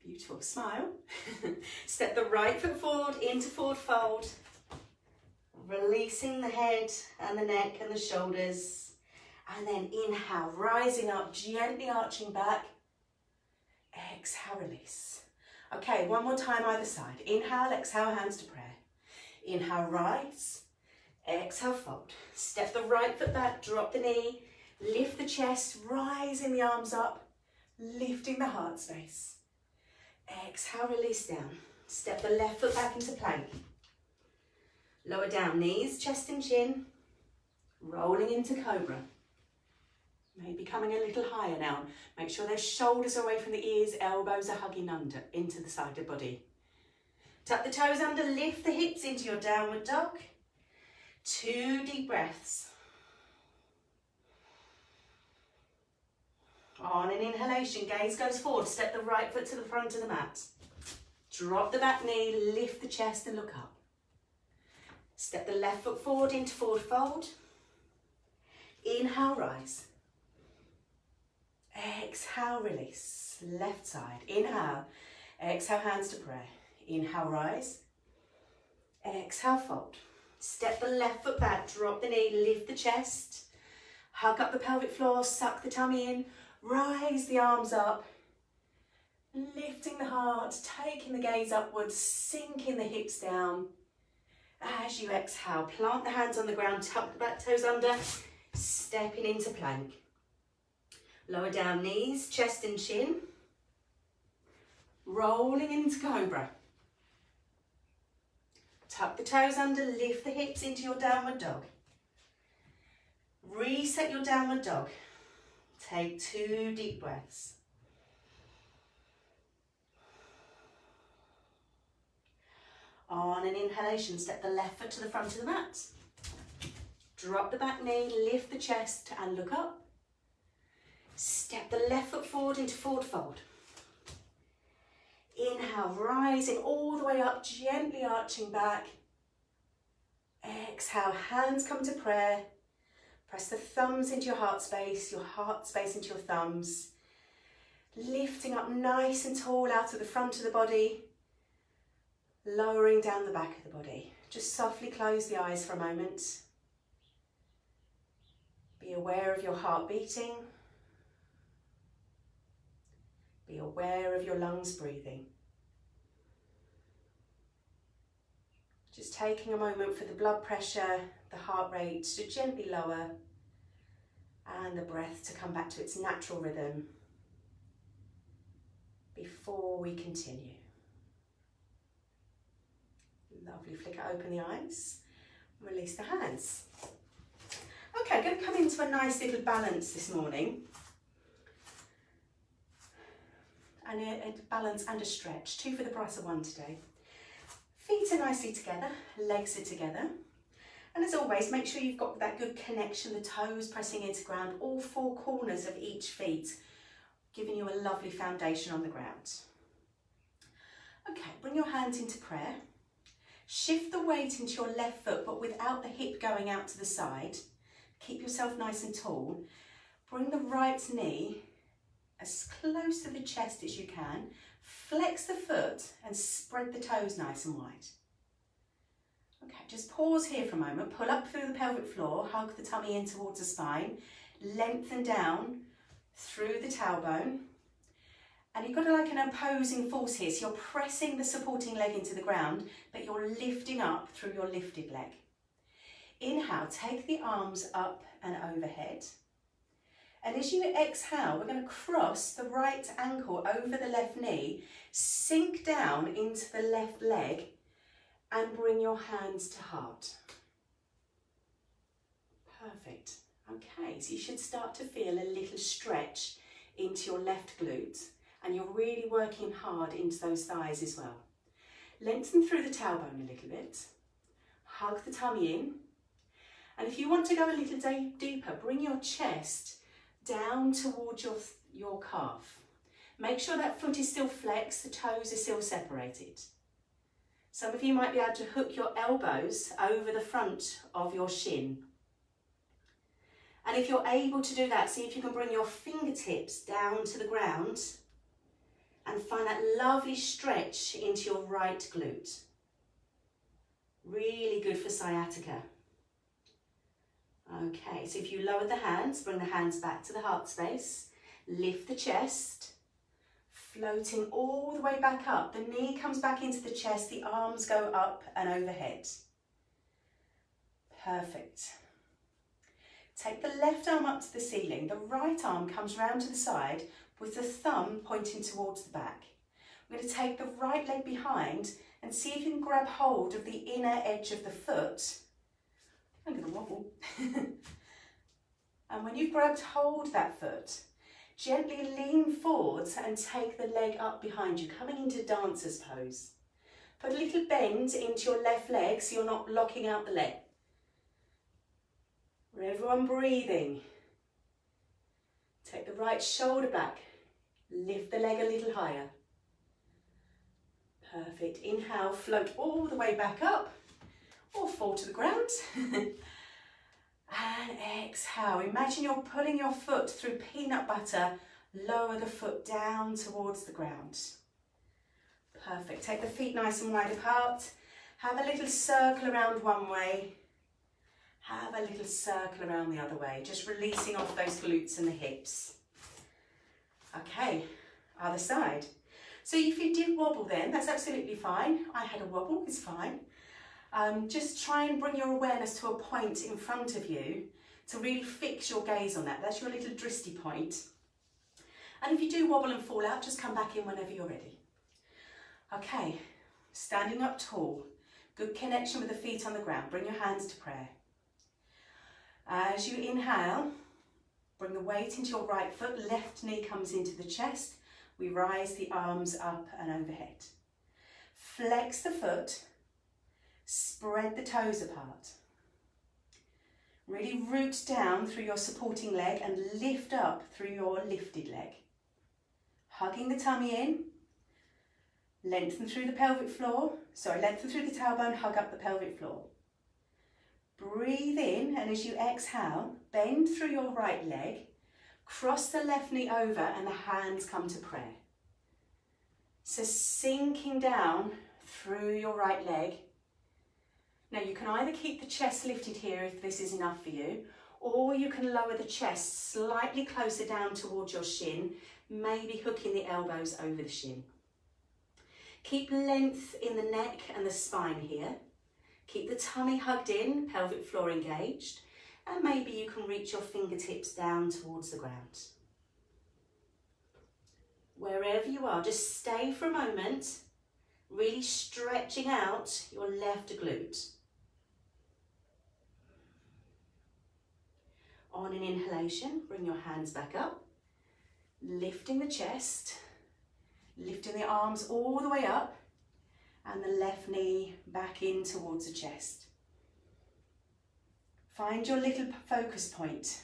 Beautiful. Smile. Step the right foot forward into forward fold. Releasing the head and the neck and the shoulders. And then inhale, rising up, gently arching back. Exhale, release. Okay, one more time either side. Inhale, exhale, hands to prayer. Inhale, rise. Exhale, fold. Step the right foot back, drop the knee, lift the chest, rising the arms up, lifting the heart space. Exhale, release down. Step the left foot back into plank. Lower down, knees, chest and chin, rolling into cobra. Maybe coming a little higher now. Make sure those shoulders are away from the ears, elbows are hugging under, into the side of the body. Tuck the toes under, lift the hips into your downward dog. 2 deep breaths. On an inhalation, gaze goes forward. Step the right foot to the front of the mat. Drop the back knee, lift the chest and look up. Step the left foot forward into forward fold. Inhale, rise. Exhale, release. Left side. Inhale. Exhale, hands to prayer. Inhale, rise. Exhale, fold. Step the left foot back, drop the knee, lift the chest. Hug up the pelvic floor, suck the tummy in. Rise the arms up. Lifting the heart, taking the gaze upwards, sinking the hips down. As you exhale, plant the hands on the ground, tuck the back toes under, stepping into plank. Lower down, knees, chest and chin. Rolling into cobra. Tuck the toes under, lift the hips into your downward dog. Reset your downward dog. Take 2 deep breaths. On an inhalation, step the left foot to the front of the mat. Drop the back knee, lift the chest and look up. Step the left foot forward into forward fold. Inhale, rising all the way up, gently arching back. Exhale, hands come to prayer. Press the thumbs into your heart space into your thumbs. Lifting up nice and tall out of the front of the body. Lowering down the back of the body. Just softly close the eyes for a moment. Be aware of your heart beating. Be aware of your lungs breathing. Just taking a moment for the blood pressure, the heart rate to gently lower, and the breath to come back to its natural rhythm before we continue. Lovely, flicker open the eyes, release the hands. Okay, I'm going to come into a nice little balance this morning. And a balance and a stretch, 2 for the price of 1 today. Feet are nicely together, legs are together. And as always, make sure you've got that good connection, the toes pressing into ground, all 4 corners of each feet, giving you a lovely foundation on the ground. Okay, bring your hands into prayer. Shift the weight into your left foot, but without the hip going out to the side. Keep yourself nice and tall. Bring the right knee as close to the chest as you can. Flex the foot and spread the toes nice and wide. Okay, just pause here for a moment. Pull up through the pelvic floor, hug the tummy in towards the spine. Lengthen down through the tailbone. And you've got like an opposing force here. So you're pressing the supporting leg into the ground, but you're lifting up through your lifted leg. Inhale, take the arms up and overhead. And as you exhale, we're going to cross the right ankle over the left knee, sink down into the left leg, and bring your hands to heart. Perfect. Okay, so you should start to feel a little stretch into your left glute, and you're really working hard into those thighs as well. Lengthen through the tailbone a little bit. Hug the tummy in. And if you want to go a little deeper, bring your chest down towards your calf. Make sure that foot is still flexed, the toes are still separated. Some of you might be able to hook your elbows over the front of your shin. And if you're able to do that, see if you can bring your fingertips down to the ground and find that lovely stretch into your right glute. Really good for sciatica. Okay, so if you lower the hands, bring the hands back to the heart space, lift the chest, floating all the way back up. The knee comes back into the chest, the arms go up and overhead. Perfect. Take the left arm up to the ceiling, the right arm comes round to the side with the thumb pointing towards the back. We're going to take the right leg behind and see if you can grab hold of the inner edge of the foot. I'm going to wobble. And when you've grabbed hold of that foot, gently lean forwards and take the leg up behind you, coming into dancer's pose. Put a little bend into your left leg so you're not locking out the leg. Everyone breathing. Take the right shoulder back. Lift the leg a little higher. Perfect. Inhale, float all the way back up or fall to the ground. And exhale. Imagine you're pulling your foot through peanut butter. Lower the foot down towards the ground. Perfect. Take the feet nice and wide apart. Have a little circle around one way. Have a little circle around the other way. Just releasing off those glutes and the hips. Okay, other side. So if you did wobble then, that's absolutely fine. I had a wobble, it's fine. Just try and bring your awareness to a point in front of you to really fix your gaze on that. That's your little dristy point. And if you do wobble and fall out, just come back in whenever you're ready. Okay, standing up tall. Good connection with the feet on the ground. Bring your hands to prayer. As you inhale, bring the weight into your right foot. Left knee comes into the chest. We rise the arms up and overhead. Flex the foot. Spread the toes apart. Really root down through your supporting leg and lift up through your lifted leg. Hugging the tummy in. Lengthen through the pelvic floor. Lengthen through the tailbone, hug up the pelvic floor. Breathe in, and as you exhale, bend through your right leg. Cross the left knee over and the hands come to prayer. So sinking down through your right leg. Now you can either keep the chest lifted here if this is enough for you, or you can lower the chest slightly closer down towards your shin, maybe hooking the elbows over the shin. Keep length in the neck and the spine here. Keep the tummy hugged in, pelvic floor engaged, and maybe you can reach your fingertips down towards the ground. Wherever you are, just stay for a moment, really stretching out your left glute. On an inhalation, bring your hands back up, lifting the chest, lifting the arms all the way up, and the left knee back in towards the chest. Find your little focus point.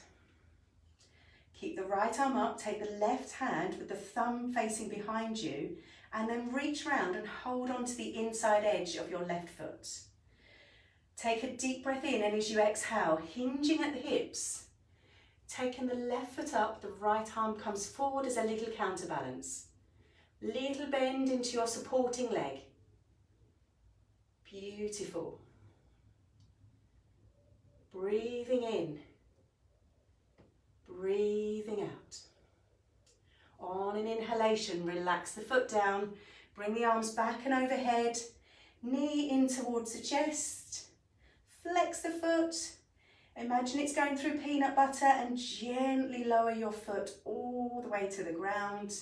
Keep the right arm up, take the left hand with the thumb facing behind you, and then reach round and hold on to the inside edge of your left foot. Take a deep breath in, and as you exhale, hinging at the hips, taking the left foot up, the right arm comes forward as a little counterbalance. Little bend into your supporting leg. Beautiful. Breathing in, breathing out. On an inhalation, relax the foot down, bring the arms back and overhead, knee in towards the chest, flex the foot, imagine it's going through peanut butter, and gently lower your foot all the way to the ground,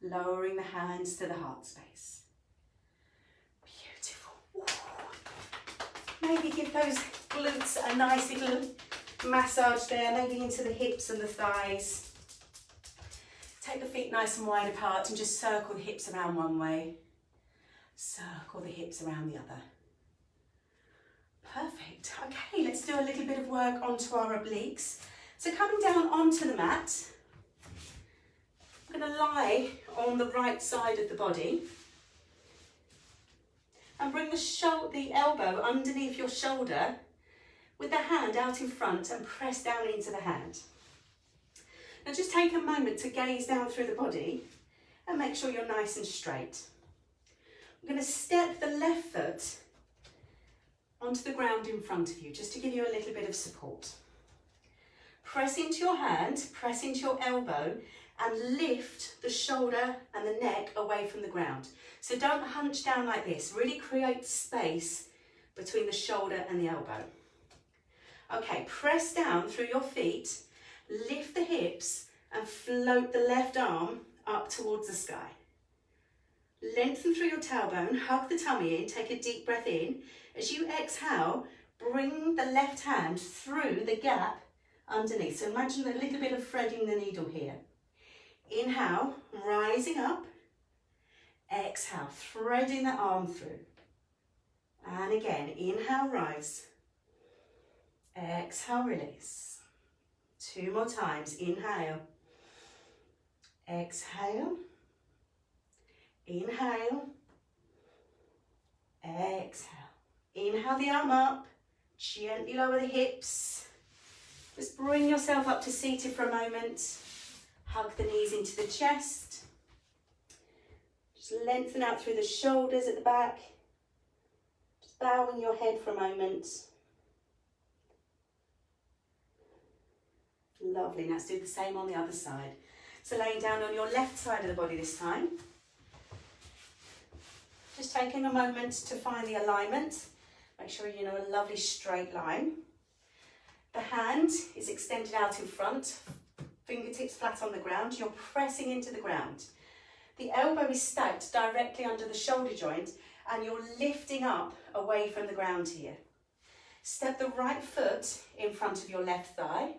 lowering the hands to the heart space. Beautiful. Maybe give those glutes a nice little massage there, maybe into the hips and the thighs. Take the feet nice and wide apart and just circle the hips around one way. Circle the hips around the other. Perfect. Okay, let's do a little bit of work onto our obliques. So coming down onto the mat, I'm going to lie on the right side of the body and bring the elbow underneath your shoulder with the hand out in front and press down into the hand. Now just take a moment to gaze down through the body and make sure you're nice and straight. I'm going to step the left foot onto the ground in front of you, just to give you a little bit of support. Press into your hand, press into your elbow, and lift the shoulder and the neck away from the ground. So don't hunch down like this, really create space between the shoulder and the elbow. Okay, press down through your feet, lift the hips, and float the left arm up towards the sky. Lengthen through your tailbone, hug the tummy in, take a deep breath in. As you exhale, bring the left hand through the gap underneath. So imagine a little bit of threading the needle here. Inhale, rising up. Exhale, threading the arm through. And again, inhale, rise. Exhale, release. 2 more times. Inhale. Exhale. Inhale. Exhale. Inhale the arm up. Gently lower the hips. Just bring yourself up to seated for a moment. Hug the knees into the chest. Just lengthen out through the shoulders at the back. Just bowing your head for a moment. Lovely. Now let's do the same on the other side. So laying down on your left side of the body this time. Just taking a moment to find the alignment. Make sure you're in a lovely straight line. The hand is extended out in front, fingertips flat on the ground. You're pressing into the ground. The elbow is stacked directly under the shoulder joint, and you're lifting up away from the ground here. Step the right foot in front of your left thigh.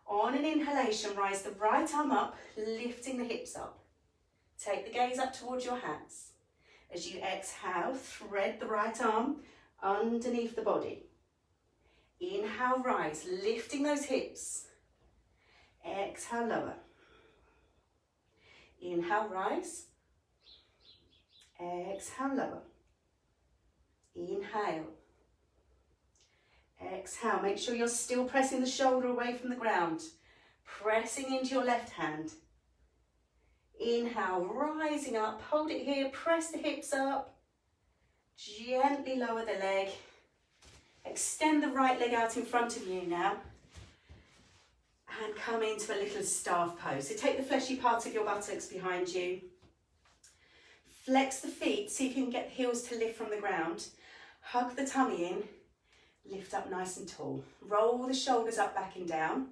On an inhalation, rise the right arm up, lifting the hips up. Take the gaze up towards your hands. As you exhale, thread the right arm underneath the body. Inhale, rise, lifting those hips. Exhale, lower. Inhale, rise. Exhale, lower. Inhale. Exhale. Make sure you're still pressing the shoulder away from the ground. Pressing into your left hand. Inhale, rising up. Hold it here. Press the hips up. Gently lower the leg. Extend the right leg out in front of you now. And come into a little staff pose. So take the fleshy part of your buttocks behind you. Flex the feet. See if you can get the heels to lift from the ground. Hug the tummy in. Lift up nice and tall. Roll the shoulders up, back and down.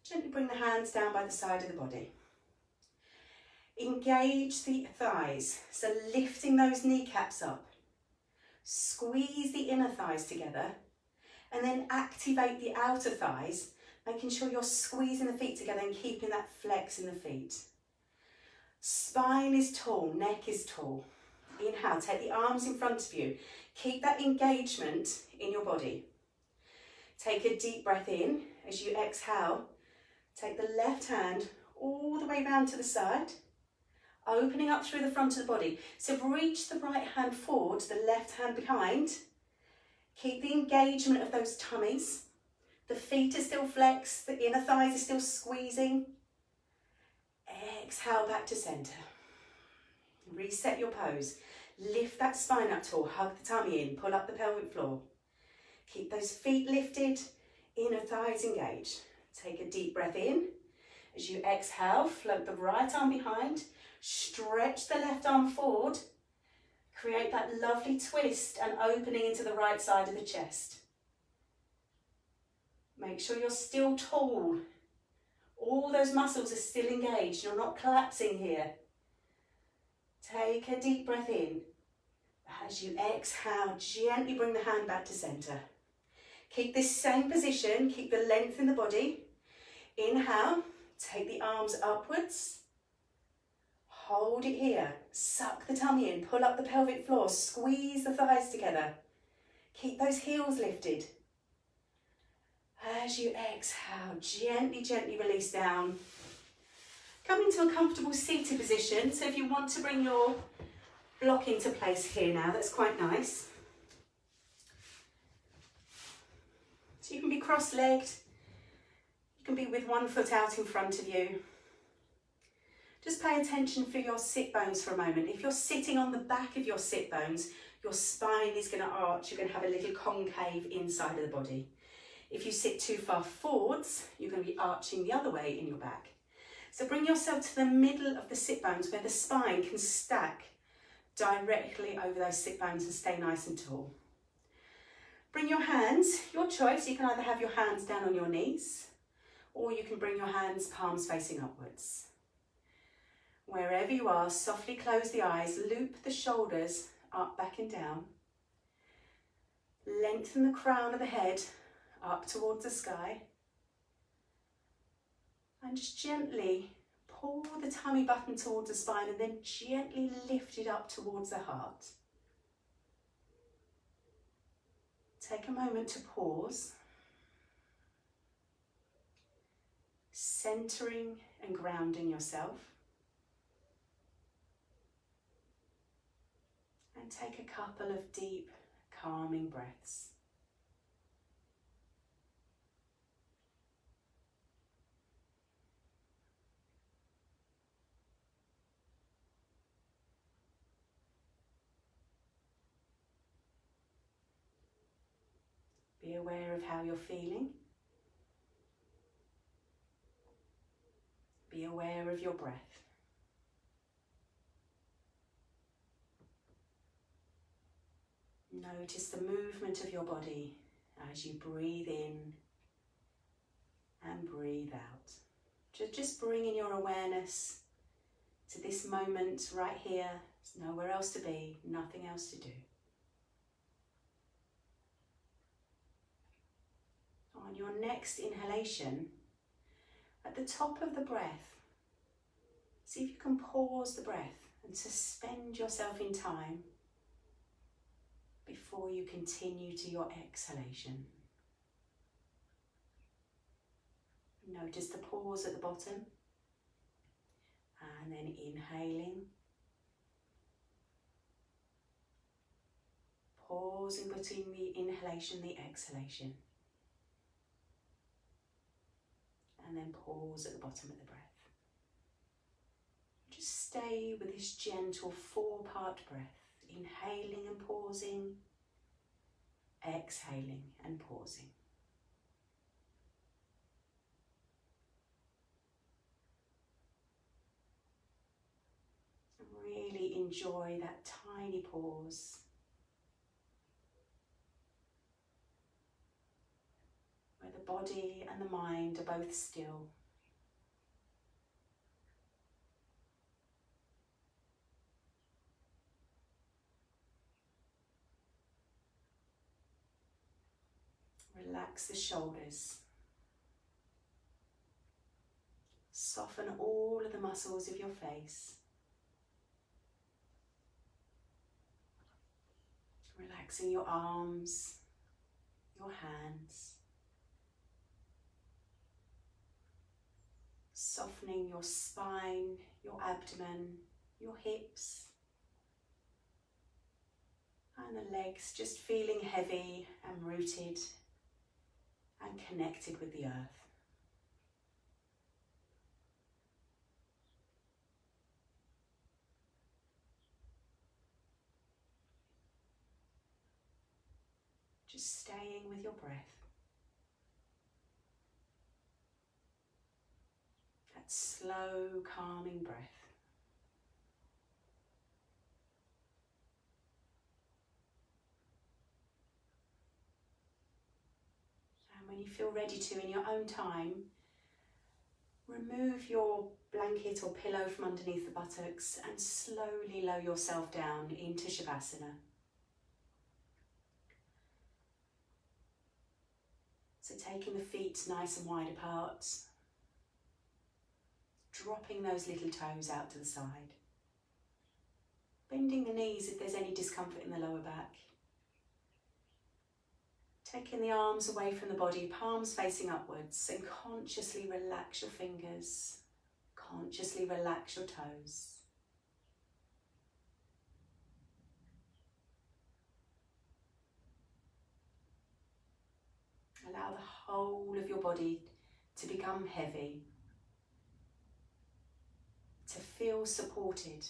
Gently bring the hands down by the side of the body. Engage the thighs. So lifting those kneecaps up. Squeeze the inner thighs together. And then activate the outer thighs, making sure you're squeezing the feet together and keeping that flex in the feet. Spine is tall, neck is tall. Inhale, take the arms in front of you. Keep that engagement in your body. Take a deep breath in. As you exhale, take the left hand all the way round to the side, opening up through the front of the body. So reach the right hand forward, the left hand behind. Keep the engagement of those tummies. The feet are still flexed, the inner thighs are still squeezing. Exhale back to centre. Reset your pose. Lift that spine up tall, hug the tummy in, pull up the pelvic floor. Keep those feet lifted, inner thighs engaged. Take a deep breath in. As you exhale, float the right arm behind, stretch the left arm forward, create that lovely twist and opening into the right side of the chest. Make sure you're still tall. All those muscles are still engaged. You're not collapsing here. Take a deep breath in. As you exhale, gently bring the hand back to centre. Keep this same position. Keep the length in the body. Inhale. Take the arms upwards. Hold it here. Suck the tummy in. Pull up the pelvic floor. Squeeze the thighs together. Keep those heels lifted. As you exhale, gently, gently release down. Come into a comfortable seated position. So if you want to bring your block into place here now, that's quite nice. So you can be cross-legged. You can be with one foot out in front of you. Just pay attention for your sit bones for a moment. If you're sitting on the back of your sit bones, your spine is going to arch. You're going to have a little concave inside of the body. If you sit too far forwards, you're going to be arching the other way in your back. So bring yourself to the middle of the sit bones where the spine can stack directly over those sit bones and stay nice and tall. Bring your hands, your choice. You can either have your hands down on your knees or you can bring your hands palms facing upwards. Wherever you are, softly close the eyes, loop the shoulders up, back and down. Lengthen the crown of the head up towards the sky. And just gently pull the tummy button towards the spine and then gently lift it up towards the heart. Take a moment to pause, centering and grounding yourself. And take a couple of deep, calming breaths. Be aware of how you're feeling. Be aware of your breath. Notice the movement of your body as you breathe in and breathe out. Just bringing your awareness to this moment right here. There's nowhere else to be, nothing else to do. On your next inhalation, at the top of the breath, see if you can pause the breath and suspend yourself in time. before you continue to your exhalation. Notice the pause at the bottom, and then inhaling, pausing between the inhalation and the exhalation, and then pause at the bottom of the breath. Just stay with this gentle 4-part breath, inhaling and pausing, exhaling and pausing. Really enjoy that tiny pause. Where the body and the mind are both still. Relax the shoulders. Soften all of the muscles of your face. Relaxing your arms, your hands. Softening your spine, your abdomen, your hips. And the legs just feeling heavy and rooted and connected with the earth. Just staying with your breath. That slow, calming breath. And when you feel ready to, in your own time, remove your blanket or pillow from underneath the buttocks and slowly lower yourself down into Shavasana. So taking the feet nice and wide apart, dropping those little toes out to the side, bending the knees if there's any discomfort in the lower back, taking the arms away from the body, palms facing upwards, and consciously relax your fingers, consciously relax your toes. Allow the whole of your body to become heavy, to feel supported.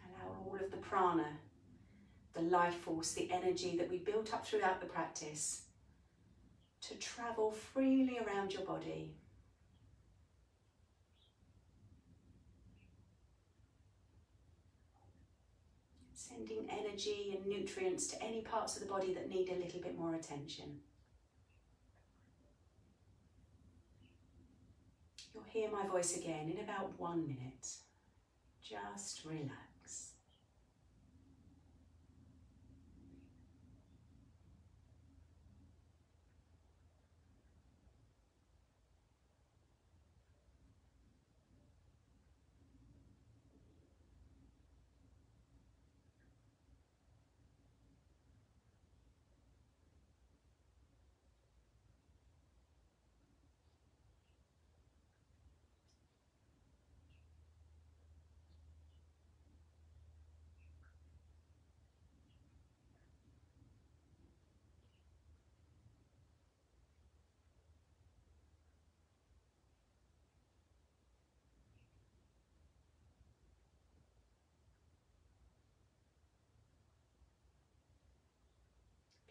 Allow all of the prana, the life force, the energy that we built up throughout the practice to travel freely around your body. Sending energy and nutrients to any parts of the body that need a little bit more attention. You'll hear my voice again in about 1 minute. Just relax.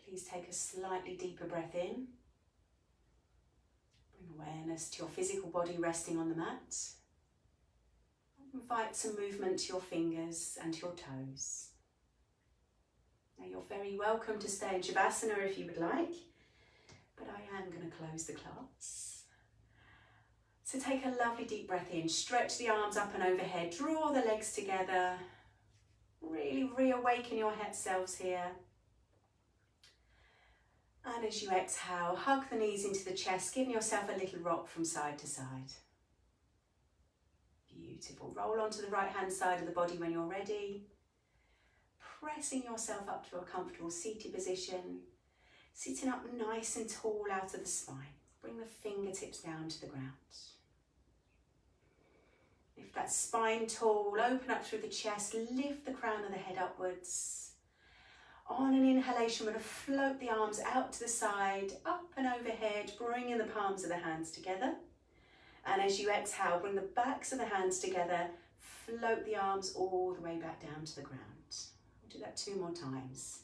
Please take a slightly deeper breath in. Bring awareness to your physical body resting on the mat. Invite some movement to your fingers and your toes. Now you're very welcome to stay in Shavasana if you would like, but I am going to close the class. So take a lovely deep breath in, stretch the arms up and overhead, draw the legs together, really reawaken your head selves here. And as you exhale, hug the knees into the chest, giving yourself a little rock from side to side. Beautiful. Roll onto the right hand side of the body when you're ready. Pressing yourself up to a comfortable seated position. Sitting up nice and tall out of the spine. Bring the fingertips down to the ground. Lift that spine tall, open up through the chest, lift the crown of the head upwards. On an inhalation, we're going to float the arms out to the side, up and overhead, bringing the palms of the hands together. And as you exhale, bring the backs of the hands together, float the arms all the way back down to the ground. We'll do that 2 more times.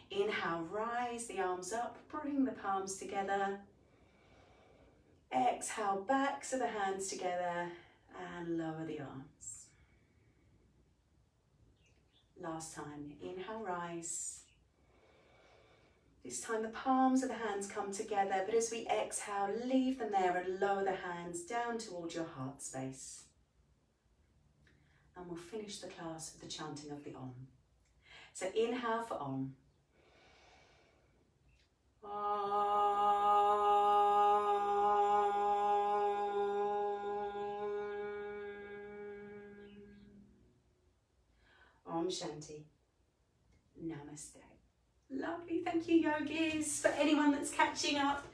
Inhale, rise the arms up, bring the palms together. Exhale, backs of the hands together and lower the arms. Last time, inhale, rise. This time the palms of the hands come together, but as we exhale, leave them there and lower the hands down towards your heart space. And we'll finish the class with the chanting of the Om. So inhale for Om. Om Shanti. Namaste. Lovely, thank you yogis. For anyone that's catching up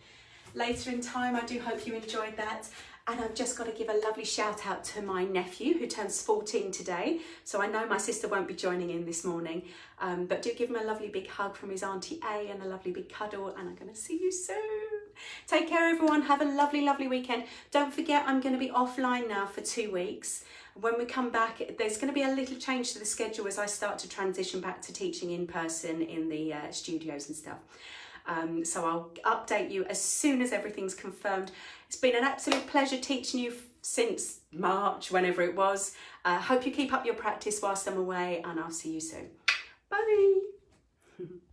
later in time, I do hope you enjoyed that. And I've just got to give a lovely shout out to my nephew who turns 14 today. So I know my sister won't be joining in this morning, but do give him a lovely big hug from his Auntie A and a lovely big cuddle, and I'm going to see you soon. Take care everyone, have a lovely, lovely weekend. Don't forget I'm going to be offline now for 2 weeks. When we come back, there's going to be a little change to the schedule as I start to transition back to teaching in person in the studios and stuff. So I'll update you as soon as everything's confirmed. It's been an absolute pleasure teaching you since March, whenever it was. Hope you keep up your practice whilst I'm away, and I'll see you soon. Bye.